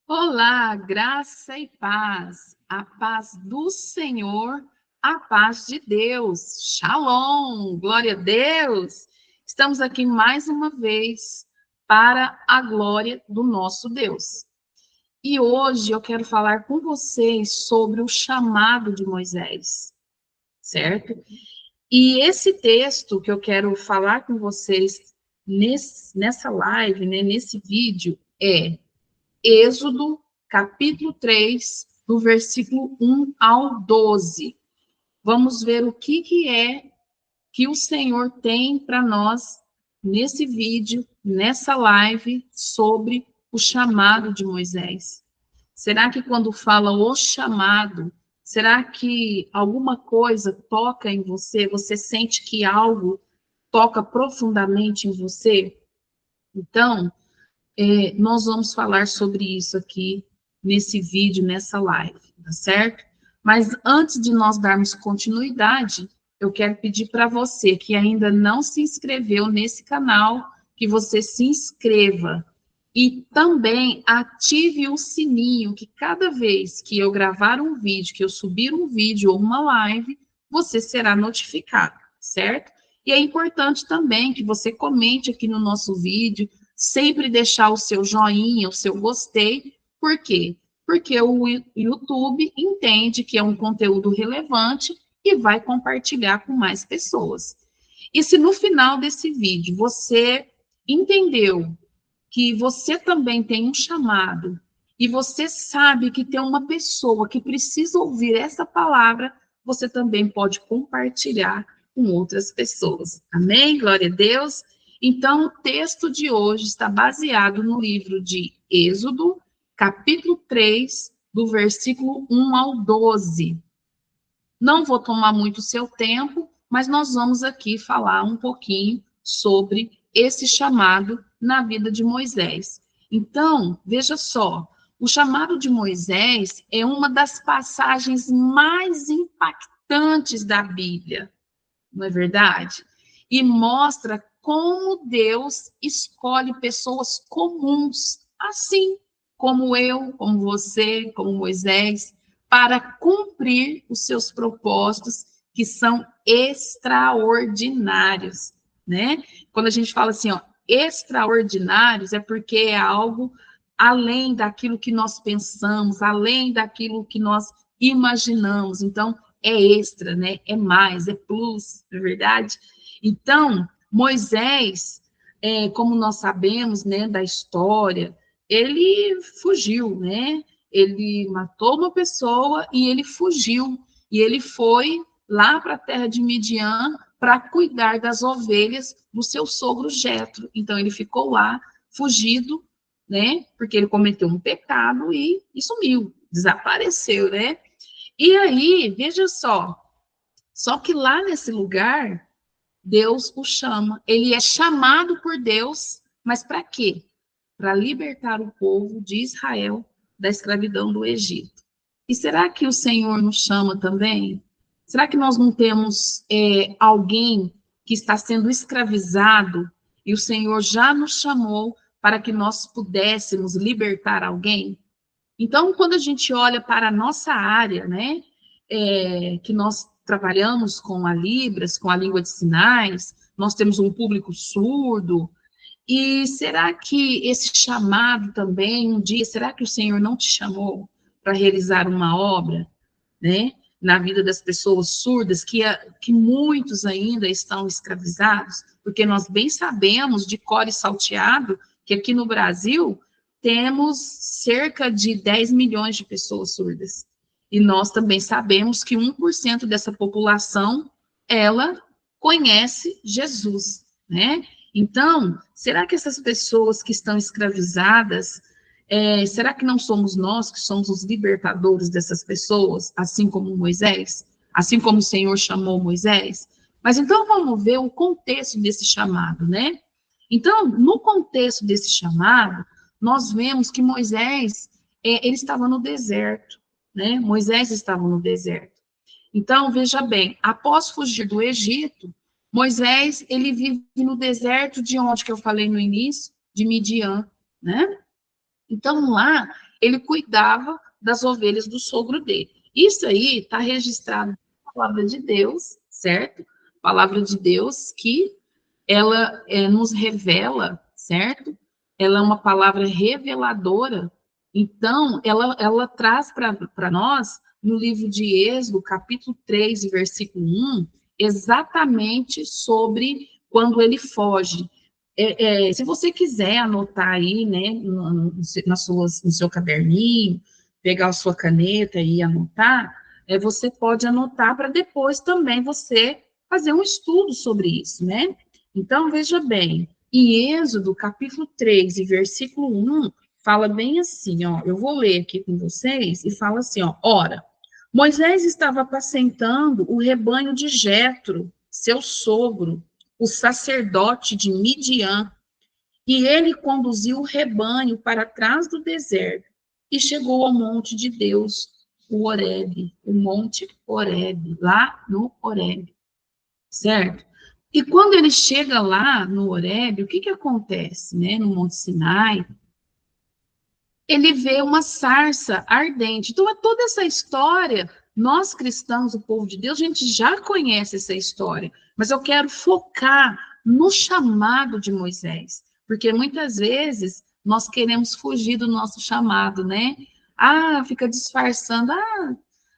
Olá, graça e paz, a paz do Senhor, a paz de Deus. Shalom, glória a Deus. Estamos aqui mais uma vez para a glória do nosso Deus. E hoje eu quero falar com vocês sobre o chamado de Moisés, certo? E esse texto que eu quero falar com vocês nessa live, né, nesse vídeo, é Êxodo, capítulo 3, do versículo 1 ao 12. Vamos ver o que é que o Senhor tem para nós nesse vídeo, nessa live, sobre o chamado de Moisés. Será que quando fala o chamado, será que alguma coisa toca em você? Você sente que algo toca profundamente em você? Então, nós vamos falar sobre isso aqui nesse vídeo, nessa live, tá certo? Mas antes de nós darmos continuidade, eu quero pedir para você que ainda não se inscreveu nesse canal, que você se inscreva e também ative o sininho, que cada vez que eu gravar um vídeo, que eu subir um vídeo ou uma live, você será notificado, certo? E é importante também que você comente aqui no nosso vídeo, sempre deixar o seu joinha, o seu gostei. Por quê? Porque o YouTube entende que é um conteúdo relevante e vai compartilhar com mais pessoas. E se no final desse vídeo você entendeu que você também tem um chamado e você sabe que tem uma pessoa que precisa ouvir essa palavra, você também pode compartilhar com outras pessoas. Amém? Glória a Deus. Então, o texto de hoje está baseado no livro de Êxodo, capítulo 3, do versículo 1 ao 12. Não vou tomar muito seu tempo, mas nós vamos aqui falar um pouquinho sobre esse chamado na vida de Moisés. Então, veja só, o chamado de Moisés é uma das passagens mais impactantes da Bíblia, não é verdade? E mostra como Deus escolhe pessoas comuns, assim como eu, como você, como Moisés, para cumprir os seus propósitos, que são extraordinários, né? Quando a gente fala assim, ó, extraordinários, é porque é algo além daquilo que nós pensamos, além daquilo que nós imaginamos. Então, é extra, né? É mais, é plus, não é verdade? Então, Moisés, como nós sabemos, né, da história, ele fugiu, né? Ele matou uma pessoa e ele fugiu. E ele foi lá para a terra de Midian para cuidar das ovelhas do seu sogro Jetro. Então, ele ficou lá, fugido, né? Porque ele cometeu um pecado e sumiu, desapareceu, né? E aí, veja só que lá nesse lugar, Deus o chama. Ele é chamado por Deus, mas para quê? Para libertar o povo de Israel da escravidão do Egito. E será que o Senhor nos chama também? Será que nós não temos alguém que está sendo escravizado e o Senhor já nos chamou para que nós pudéssemos libertar alguém? Então, quando a gente olha para a nossa área, né, que nós trabalhamos com a Libras, com a língua de sinais, nós temos um público surdo, e será que esse chamado também, um dia, será que o Senhor não te chamou para realizar uma obra, né, na vida das pessoas surdas, que muitos ainda estão escravizados? Porque nós bem sabemos, de cor e salteado, que aqui no Brasil temos cerca de 10 milhões de pessoas surdas. E nós também sabemos que 1% dessa população, ela conhece Jesus, né? Então, será que essas pessoas que estão escravizadas, será que não somos nós que somos os libertadores dessas pessoas, assim como Moisés? Assim como o Senhor chamou Moisés? Mas então vamos ver o contexto desse chamado, né? Então, no contexto desse chamado, nós vemos que Moisés, ele estava no deserto, né? Moisés estava no deserto. Então, veja bem, após fugir do Egito, Moisés, ele vive no deserto de onde que eu falei no início? De Midian, né? Então, lá, ele cuidava das ovelhas do sogro dele. Isso aí está registrado na palavra de Deus, certo? Palavra de Deus que ela nos revela, certo? Ela é uma palavra reveladora. Então, ela traz para nós, no livro de Êxodo, capítulo 3, versículo 1, exatamente sobre quando ele foge. Se você quiser anotar aí, né, no seu caderninho, pegar a sua caneta e anotar, você pode anotar para depois também você fazer um estudo sobre isso, né? Então, veja bem, em Êxodo, capítulo 3, e versículo 1, fala bem assim, ó, eu vou ler aqui com vocês, e fala assim, ó, ora, Moisés estava apacentando o rebanho de Jetro, seu sogro, o sacerdote de Midian, e ele conduziu o rebanho para trás do deserto, e chegou ao monte de Deus, o Horebe, o monte Horebe, lá no Horebe, certo? E quando ele chega lá no Horebe, o que acontece, né, no Monte Sinai? Ele vê uma sarça ardente. Então, toda essa história, nós cristãos, o povo de Deus, a gente já conhece essa história, mas eu quero focar no chamado de Moisés, porque muitas vezes nós queremos fugir do nosso chamado, né? Fica disfarçando,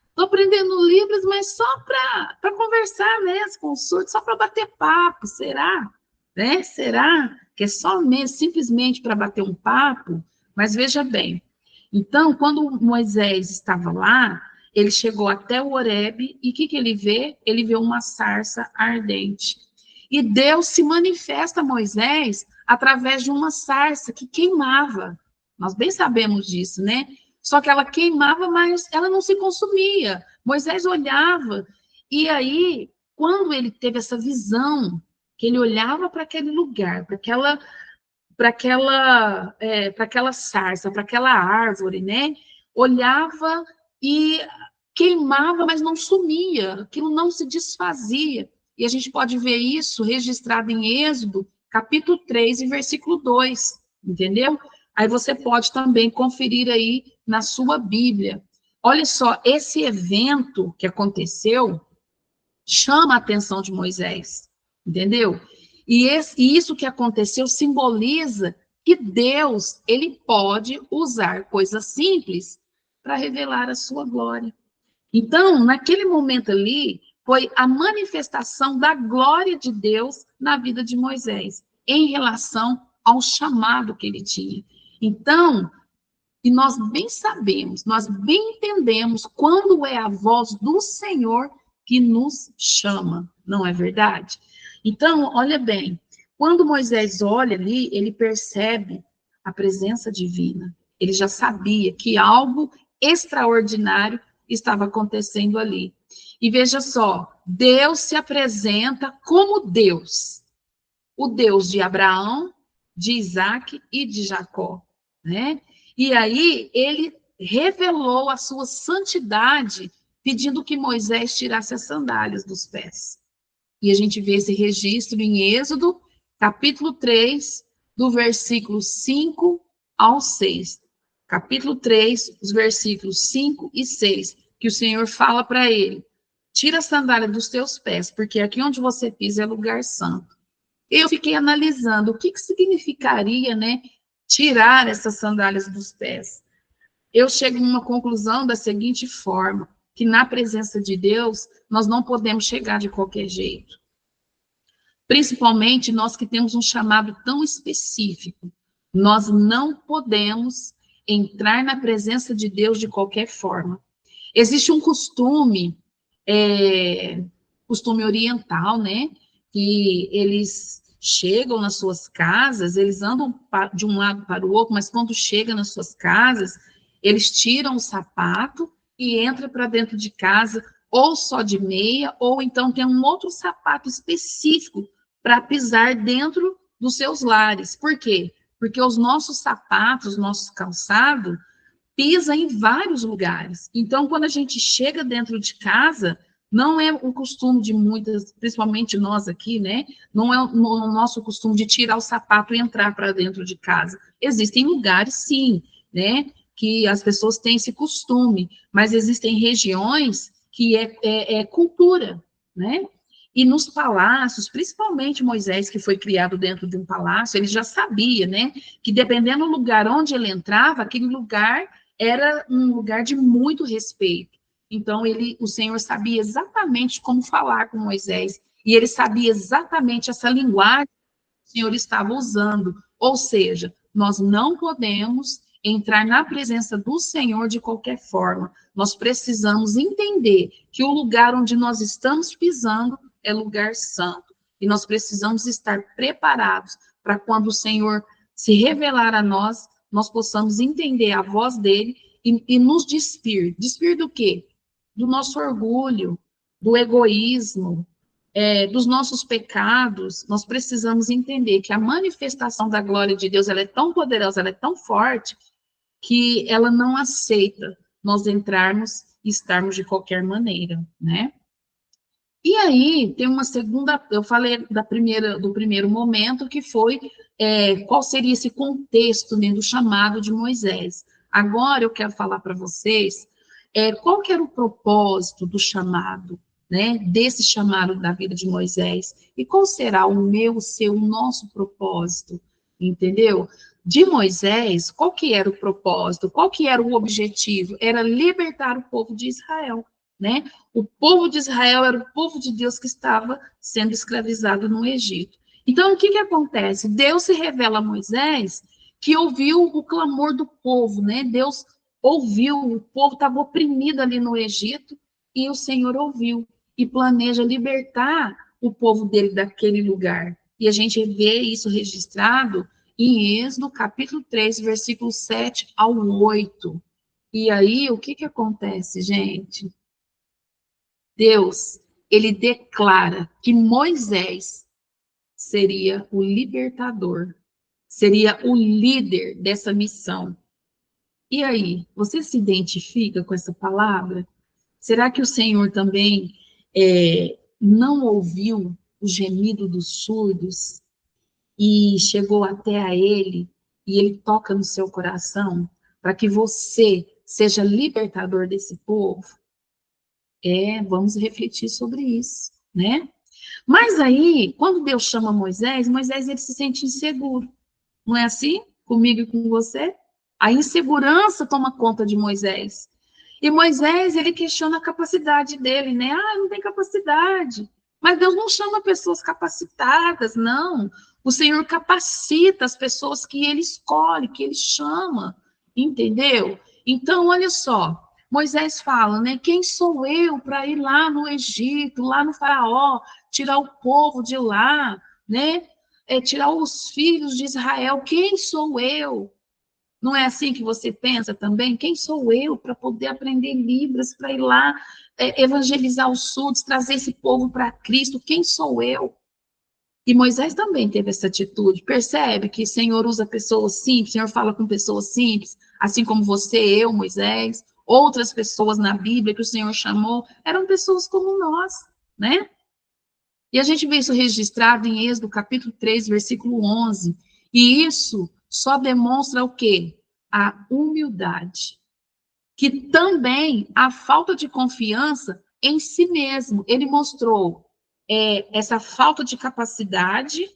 estou aprendendo livros, mas só para conversar mesmo com o surdo, só para bater papo, será? Né? Será que é só mesmo, simplesmente para bater um papo? Mas veja bem, então, quando Moisés estava lá, ele chegou até o Horebe, e o que ele vê? Ele vê uma sarça ardente. E Deus se manifesta a Moisés através de uma sarça que queimava. Nós bem sabemos disso, né? Só que ela queimava, mas ela não se consumia. Moisés olhava, e aí, quando ele teve essa visão, que ele olhava para aquele lugar, para aquela sarça, para aquela árvore, né? Olhava e queimava, mas não sumia, aquilo não se desfazia. E a gente pode ver isso registrado em Êxodo, capítulo 3, e versículo 2, entendeu? Aí você pode também conferir aí na sua Bíblia. Olha só, esse evento que aconteceu chama a atenção de Moisés, entendeu? E isso que aconteceu simboliza que Deus, ele pode usar coisas simples para revelar a sua glória. Então, naquele momento ali, foi a manifestação da glória de Deus na vida de Moisés, em relação ao chamado que ele tinha. Então, e nós bem sabemos, nós bem entendemos quando é a voz do Senhor que nos chama, não é verdade? Então, olha bem, quando Moisés olha ali, ele percebe a presença divina. Ele já sabia que algo extraordinário estava acontecendo ali. E veja só, Deus se apresenta como Deus, o Deus de Abraão, de Isaac e de Jacó, né? E aí ele revelou a sua santidade, pedindo que Moisés tirasse as sandálias dos pés. E a gente vê esse registro em Êxodo, capítulo 3, do versículo 5 ao 6. Capítulo 3, os versículos 5 e 6, que o Senhor fala para ele: tira a sandália dos teus pés, porque aqui onde você pisa é lugar santo. Eu fiquei analisando o que significaria, né, tirar essas sandálias dos pés. Eu chego a uma conclusão da seguinte forma, que na presença de Deus, nós não podemos chegar de qualquer jeito. Principalmente nós que temos um chamado tão específico. Nós não podemos entrar na presença de Deus de qualquer forma. Existe um costume oriental, né, que eles chegam nas suas casas, eles andam de um lado para o outro, mas quando chegam nas suas casas, eles tiram o sapato e entram para dentro de casa, ou só de meia, ou então tem um outro sapato específico para pisar dentro dos seus lares. Por quê? Porque os nossos sapatos, nosso calçado, pisa em vários lugares. Então, quando a gente chega dentro de casa, não é o costume de muitas, principalmente nós aqui, né? Não é o nosso costume de tirar o sapato e entrar para dentro de casa. Existem lugares, sim, né? que as pessoas têm esse costume, mas existem regiões que é cultura, né? E nos palácios, principalmente Moisés, que foi criado dentro de um palácio, ele já sabia, né, que dependendo do lugar onde ele entrava, aquele lugar era um lugar de muito respeito. Então, o Senhor sabia exatamente como falar com Moisés, e ele sabia exatamente essa linguagem que o Senhor estava usando. Ou seja, nós não podemos entrar na presença do Senhor de qualquer forma. Nós precisamos entender que o lugar onde nós estamos pisando é lugar santo. E nós precisamos estar preparados para quando o Senhor se revelar a nós, nós possamos entender a voz dele e nos despir. Despir do quê? Do nosso orgulho, do egoísmo, dos nossos pecados. Nós precisamos entender que a manifestação da glória de Deus, ela é tão poderosa, ela é tão forte, que ela não aceita nós entrarmos e estarmos de qualquer maneira, né? E aí, tem uma segunda, eu falei do primeiro momento, que foi qual seria esse contexto, né, do chamado de Moisés. Agora eu quero falar para vocês qual que era o propósito do chamado, né, desse chamado da vida de Moisés, e qual será o meu, o seu, o nosso propósito, entendeu? De Moisés, qual que era o propósito, qual que era o objetivo? Era libertar o povo de Israel, né? O povo de Israel era o povo de Deus que estava sendo escravizado no Egito. Então, o que acontece? Deus se revela a Moisés, que ouviu o clamor do povo, né? Deus ouviu, o povo estava oprimido ali no Egito, e o Senhor ouviu, e planeja libertar o povo dele daquele lugar. E a gente vê isso registrado em Êxodo, capítulo 3, versículo 7 ao 8. E aí, o que acontece, gente? Deus, ele declara que Moisés seria o libertador, seria o líder dessa missão. E aí, você se identifica com essa palavra? Será que o Senhor também não ouviu o gemido dos surdos e chegou até a ele e ele toca no seu coração para que você seja libertador desse povo? Vamos refletir sobre isso, né? Mas aí, quando Deus chama Moisés, ele se sente inseguro. Não é assim? Comigo e com você? A insegurança toma conta de Moisés. E Moisés, ele questiona a capacidade dele, né? Não tem capacidade. Mas Deus não chama pessoas capacitadas, não. O Senhor capacita as pessoas que ele escolhe, que ele chama, entendeu? Então, olha só, Moisés fala, né? Quem sou eu para ir lá no Egito, lá no Faraó, tirar o povo de lá, né? Tirar os filhos de Israel. Quem sou eu? Não é assim que você pensa também? Quem sou eu para poder aprender Libras, para ir lá evangelizar os surdos, trazer esse povo para Cristo? Quem sou eu? E Moisés também teve essa atitude. Percebe que o Senhor usa pessoas simples, o Senhor fala com pessoas simples, assim como você, eu, Moisés, outras pessoas na Bíblia que o Senhor chamou, eram pessoas como nós, né? E a gente vê isso registrado em Êxodo, capítulo 3, versículo 11. E isso só demonstra o quê? A humildade. Que também a falta de confiança em si mesmo. Ele mostrou essa falta de capacidade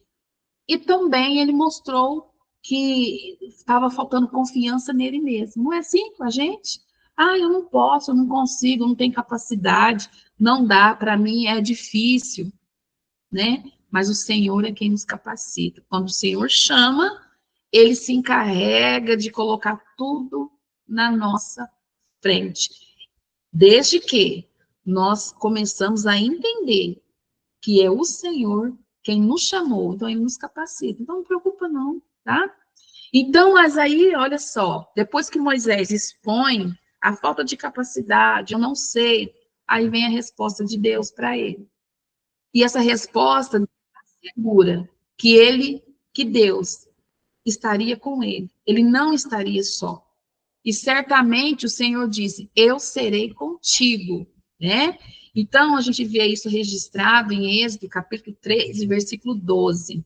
e também ele mostrou que estava faltando confiança nele mesmo. Não é assim com a gente? Eu não posso, eu não consigo, não tenho capacidade, não dá, para mim é difícil, né? Mas o Senhor é quem nos capacita. Quando o Senhor chama, ele se encarrega de colocar tudo na nossa frente. Desde que nós começamos a entender que é o Senhor quem nos chamou, então ele nos capacita. Então não preocupa não, tá? Então, mas aí, olha só, depois que Moisés expõe a falta de capacidade, eu não sei, aí vem a resposta de Deus para ele. E essa resposta assegura que Deus estaria com ele. Ele não estaria só. E certamente o Senhor disse: eu serei contigo, né? Então a gente vê isso registrado em Êxodo, capítulo 13, versículo 12.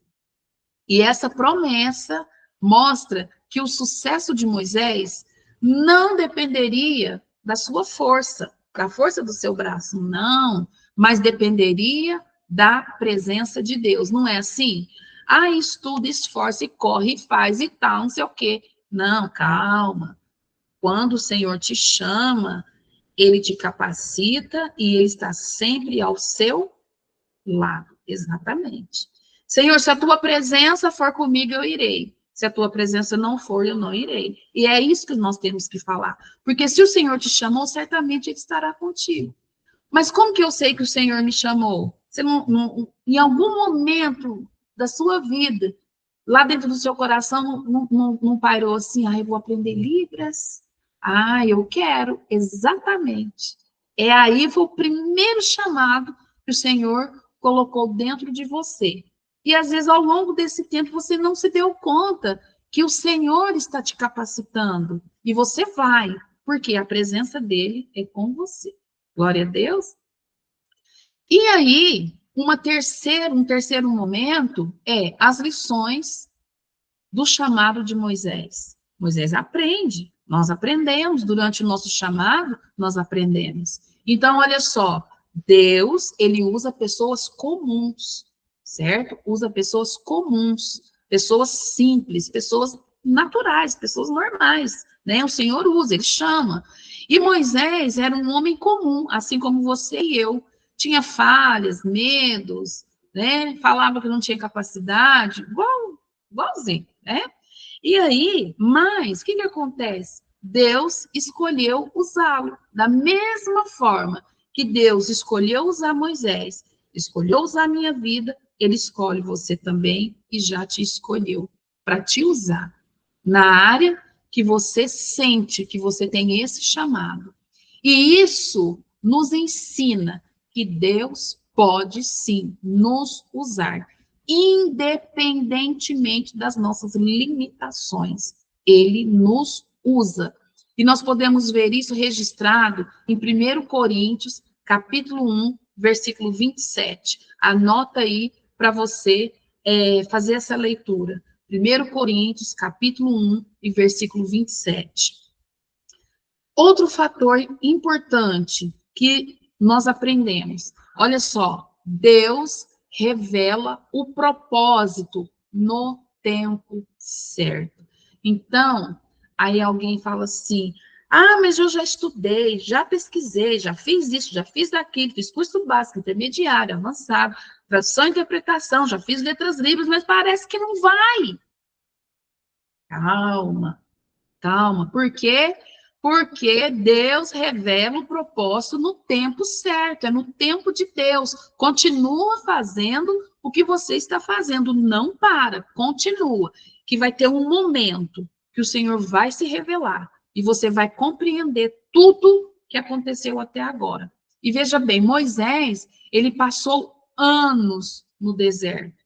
E essa promessa mostra que o sucesso de Moisés não dependeria da sua força, da força do seu braço, não, mas dependeria da presença de Deus, não é assim? Ah, estuda, esforça e corre, e faz e tal, não sei o quê. Não, calma. Quando o Senhor te chama, ele te capacita e ele está sempre ao seu lado. Exatamente. Senhor, se a tua presença for comigo, eu irei. Se a tua presença não for, eu não irei. E é isso que nós temos que falar. Porque se o Senhor te chamou, certamente ele estará contigo. Mas como que eu sei que o Senhor me chamou? Você em algum momento da sua vida, lá dentro do seu coração, não pairou assim, eu vou aprender Libras? Eu quero, exatamente. É aí foi o primeiro chamado que o Senhor colocou dentro de você. E às vezes, ao longo desse tempo, você não se deu conta que o Senhor está te capacitando. E você vai, porque a presença dele é com você. Glória a Deus. E aí, um terceiro momento é as lições do chamado de Moisés. Moisés aprende, nós aprendemos, durante o nosso chamado, nós aprendemos. Então, olha só, Deus, ele usa pessoas comuns, certo? Usa pessoas comuns, pessoas simples, pessoas naturais, pessoas normais, né? O Senhor usa, ele chama. E Moisés era um homem comum, assim como você e eu. Tinha falhas, medos, né? Falava que não tinha capacidade, igualzinho, né? E aí, mas, o que acontece? Deus escolheu usá-lo. Da mesma forma que Deus escolheu usar Moisés, escolheu usar a minha vida, ele escolhe você também e já te escolheu para te usar na área que você sente que você tem esse chamado. E isso nos ensina que Deus pode sim nos usar, independentemente das nossas limitações. Ele nos usa. E nós podemos ver isso registrado em 1 Coríntios, capítulo 1, versículo 27. Anota aí para você fazer essa leitura. 1 Coríntios, capítulo 1 e versículo 27. Outro fator importante que nós aprendemos, olha só, Deus revela o propósito no tempo certo. Então, aí alguém fala assim, mas eu já estudei, já pesquisei, já fiz isso, já fiz aquilo, fiz curso básico, intermediário, avançado, tradução e interpretação, já fiz letras livres, mas parece que não vai. Calma, calma. Por quê? Porque Deus revela o propósito no tempo certo, é no tempo de Deus. Continua fazendo o que você está fazendo, não para, continua. Que vai ter um momento que o Senhor vai se revelar e você vai compreender tudo que aconteceu até agora. E veja bem, Moisés, ele passou anos no deserto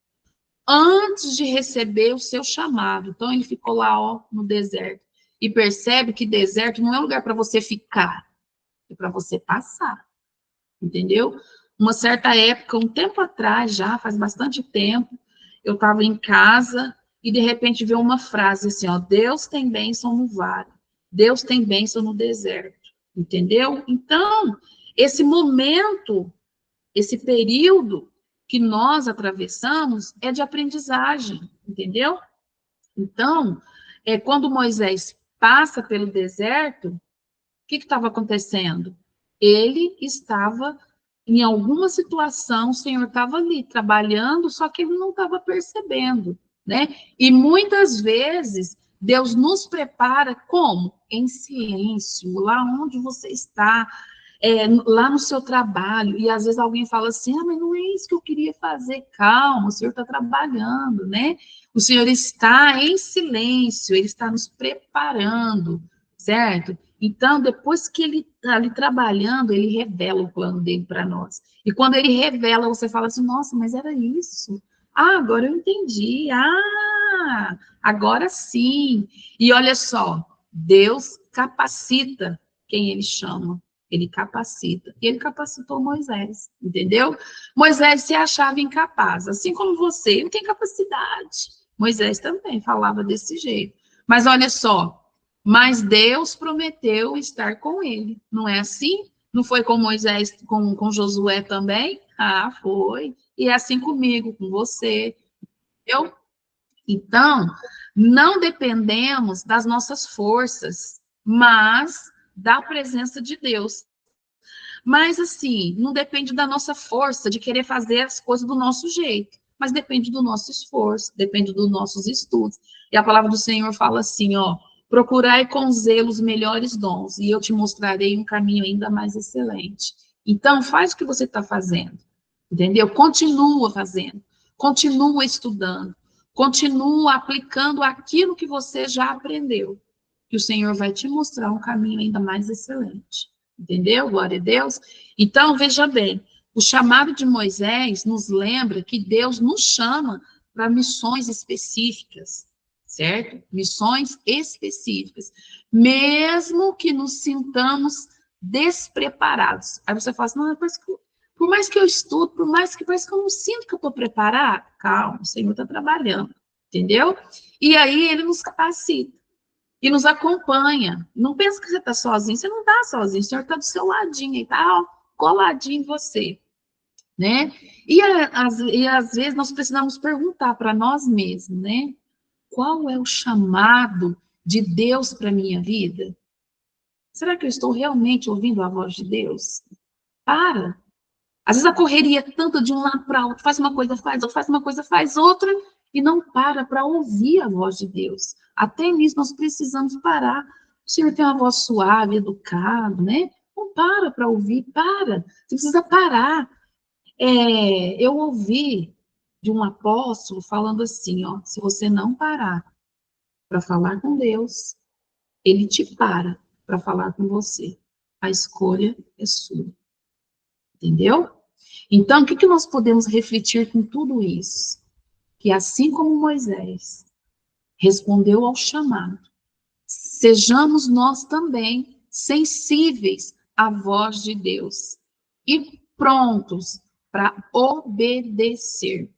antes de receber o seu chamado. Então, ele ficou lá, no deserto. E percebe que deserto não é lugar para você ficar, é para você passar. Entendeu? Uma certa época, um tempo atrás, já faz bastante tempo, eu estava em casa e, de repente, veio uma frase assim, Deus tem bênção no vale, Deus tem bênção no deserto. Entendeu? Então, esse momento, esse período que nós atravessamos é de aprendizagem, entendeu? Então, quando Moisés passa pelo deserto, o que estava acontecendo? Ele estava em alguma situação, o Senhor estava ali trabalhando, só que ele não estava percebendo, né? E muitas vezes Deus nos prepara como? Em silêncio, lá onde você está, lá no seu trabalho, e às vezes alguém fala assim, mas não é isso que eu queria fazer, calma, o Senhor está trabalhando, né? O Senhor está em silêncio, Ele está nos preparando, certo? Então, depois que Ele está ali trabalhando, Ele revela o plano dele para nós. E quando Ele revela, você fala assim, nossa, mas era isso. Agora eu entendi. Agora sim. E olha só, Deus capacita quem Ele chama. Ele capacita. E ele capacitou Moisés, entendeu? Moisés se achava incapaz, assim como você, ele tem capacidade. Moisés também falava desse jeito. Mas olha só, Mas Deus prometeu estar com ele, não é assim? Não foi com Moisés, com Josué também? Ah, foi. E é assim comigo, com você. Eu, então, não dependemos das nossas forças, mas da presença de Deus. Mas, assim, não depende da nossa força de querer fazer as coisas do nosso jeito, mas depende do nosso esforço, depende dos nossos estudos. E a palavra do Senhor fala assim, ó, procurai com zelo os melhores dons, e eu te mostrarei um caminho ainda mais excelente. Então, faz o que você está fazendo, entendeu? Continua fazendo, continua estudando, continua aplicando aquilo que você já aprendeu, que o Senhor vai te mostrar um caminho ainda mais excelente. Entendeu? Glória a Deus. Então, veja bem, o chamado de Moisés nos lembra que Deus nos chama para missões específicas, certo? Missões específicas, mesmo que nos sintamos despreparados. Aí você fala assim, não, por mais que eu estudo, por mais que parece que eu não sinto que eu estou preparado, calma, o Senhor está trabalhando, entendeu? E aí ele nos capacita e nos acompanha. Não pensa que você está sozinho, você não está sozinho, o Senhor está do seu ladinho, está coladinho em você, né? E às vezes nós precisamos perguntar para nós mesmos, né? Qual é o chamado de Deus para a minha vida? Será que eu estou realmente ouvindo a voz de Deus? Para. Às vezes a correria é tanta de um lado para outro, faz uma coisa, faz outra, faz uma coisa, faz outra, e não para ouvir a voz de Deus. Até nisso nós precisamos parar. O Senhor tem uma voz suave, educada, né? Não para ouvir, para. Você precisa parar. Eu ouvi de um apóstolo falando assim, ó, se você não parar para falar com Deus, ele te para falar com você. A escolha é sua. Entendeu? Então, o que nós podemos refletir com tudo isso? Que assim como Moisés respondeu ao chamado, sejamos nós também sensíveis à voz de Deus e prontos para obedecer,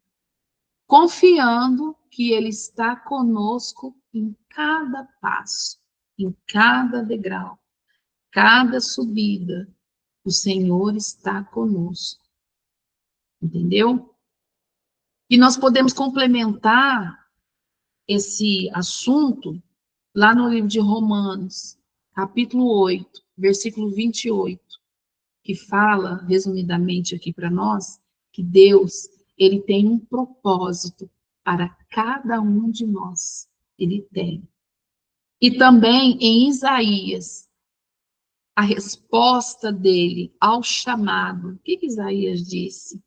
confiando que Ele está conosco em cada passo, em cada degrau, cada subida. O Senhor está conosco. Entendeu? E nós podemos complementar esse assunto lá no livro de Romanos, capítulo 8, versículo 28, que fala, resumidamente aqui para nós, que Deus, ele tem um propósito para cada um de nós. Ele tem. E também em Isaías, a resposta dele ao chamado. O que Isaías disse?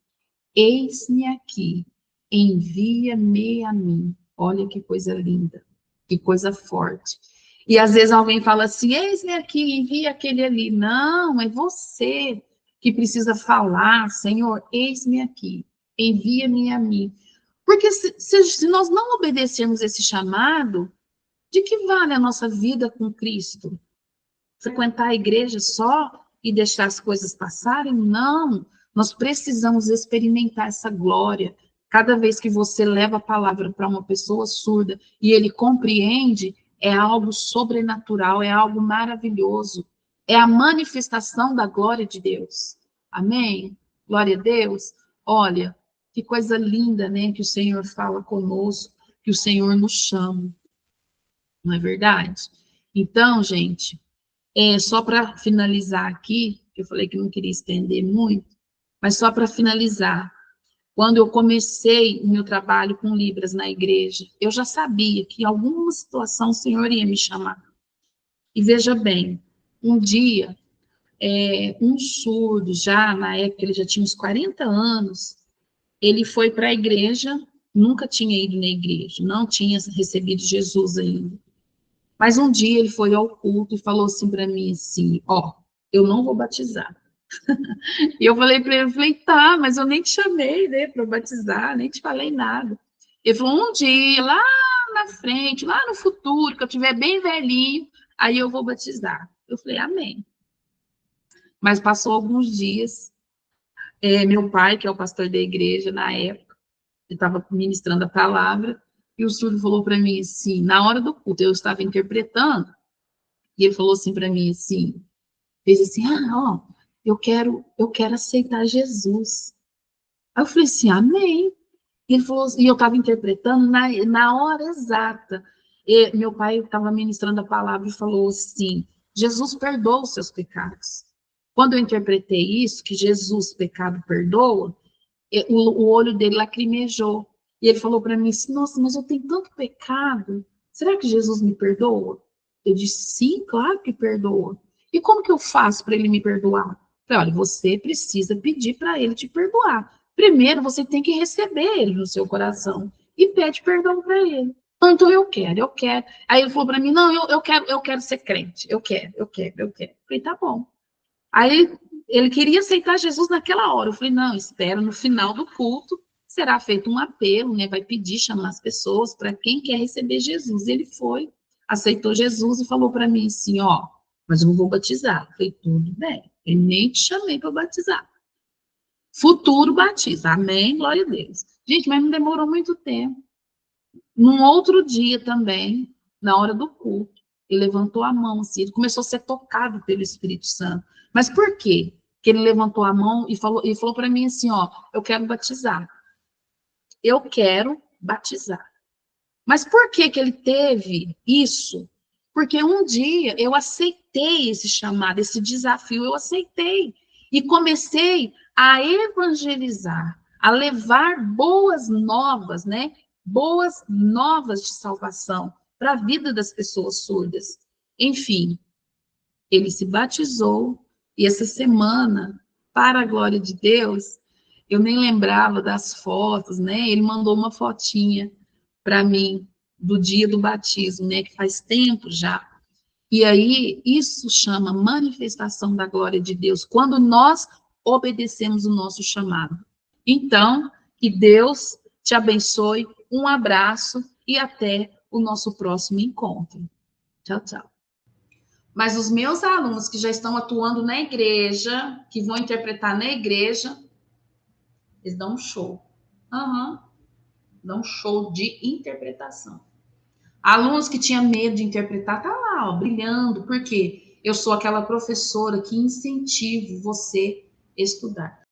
Eis-me aqui, envia-me a mim. Olha que coisa linda, que coisa forte. E às vezes alguém fala assim, eis-me aqui, envia aquele ali. Não, é você que precisa falar, Senhor, eis-me aqui, envia-me a mim. Porque se nós não obedecermos esse chamado, de que vale a nossa vida com Cristo? Frequentar a igreja só e deixar as coisas passarem? Não, nós precisamos experimentar essa glória. Cada vez que você leva a palavra para uma pessoa surda e ele compreende, é algo sobrenatural, é algo maravilhoso. É a manifestação da glória de Deus. Amém? Glória a Deus. Olha, que coisa linda, né? Que o Senhor fala conosco, que o Senhor nos chama. Não é verdade? Então, gente, só para finalizar aqui, que eu falei que não queria estender muito, mas só para finalizar, quando eu comecei o meu trabalho com Libras na igreja, eu já sabia que em alguma situação o Senhor ia me chamar. E veja bem, um dia, um surdo, já na época ele já tinha uns 40 anos, ele foi para a igreja, nunca tinha ido na igreja, não tinha recebido Jesus ainda. Mas um dia ele foi ao culto e falou assim para mim assim, ó, eu não vou batizar. E eu falei para ele, tá, mas eu nem te chamei, né, para batizar, nem te falei nada. Ele falou, um dia, lá na frente, lá no futuro, que eu tiver bem velhinho, aí eu vou batizar. Eu falei, amém. Mas passou alguns dias, meu pai, que é o pastor da igreja na época, ele estava ministrando a palavra, e o surdo falou para mim assim, na hora do culto, eu estava interpretando, E ele falou assim para mim, assim, fez assim, ó, eu quero aceitar Jesus. Aí eu falei assim, amém. E ele falou, e eu estava interpretando na hora exata. E meu pai estava ministrando a palavra e falou assim, Jesus perdoa os seus pecados. Quando eu interpretei isso, que Jesus, pecado, perdoa, o olho dele lacrimejou. E ele falou para mim assim, nossa, mas eu tenho tanto pecado, será que Jesus me perdoa? Eu disse, sim, claro que perdoa. E como que eu faço para ele me perdoar? Eu falei, olha, você precisa pedir para ele te perdoar. Primeiro, você tem que receber ele no seu coração e pede perdão para ele. Então eu quero, eu quero. Aí ele falou para mim, não, eu quero ser crente, eu quero. Eu falei, tá bom. Aí ele queria aceitar Jesus naquela hora. Eu falei, não, espera, no final do culto será feito um apelo, né? Vai pedir, chamar as pessoas para quem quer receber Jesus. Ele foi, aceitou Jesus e falou para mim assim, ó, mas eu não vou batizar. Eu falei, tudo bem, eu nem te chamei para batizar. Futuro batiza, amém, glória a Deus. Gente, mas não demorou muito tempo. Num outro dia também, na hora do culto, ele levantou a mão, assim, ele começou a ser tocado pelo Espírito Santo. Mas por quê? Que ele levantou a mão e falou para mim assim, ó, eu quero batizar. Eu quero batizar. Mas por que que ele teve isso? Porque um dia eu aceitei esse chamado, esse desafio, eu aceitei. E comecei a evangelizar, a levar boas novas, né? Boas novas de salvação para a vida das pessoas surdas. Enfim, ele se batizou e essa semana, para a glória de Deus, eu nem lembrava das fotos, né? Ele mandou uma fotinha para mim do dia do batismo, né? Que faz tempo já. E aí, isso chama manifestação da glória de Deus, quando nós obedecemos o nosso chamado. Então, que Deus te abençoe, um abraço e até o nosso próximo encontro. Tchau, tchau. Mas os meus alunos que já estão atuando na igreja, que vão interpretar na igreja, eles dão um show. Uhum. Dão um show de interpretação. Alunos que tinham medo de interpretar, tá lá, ó, brilhando, porque eu sou aquela professora que incentivo você a estudar.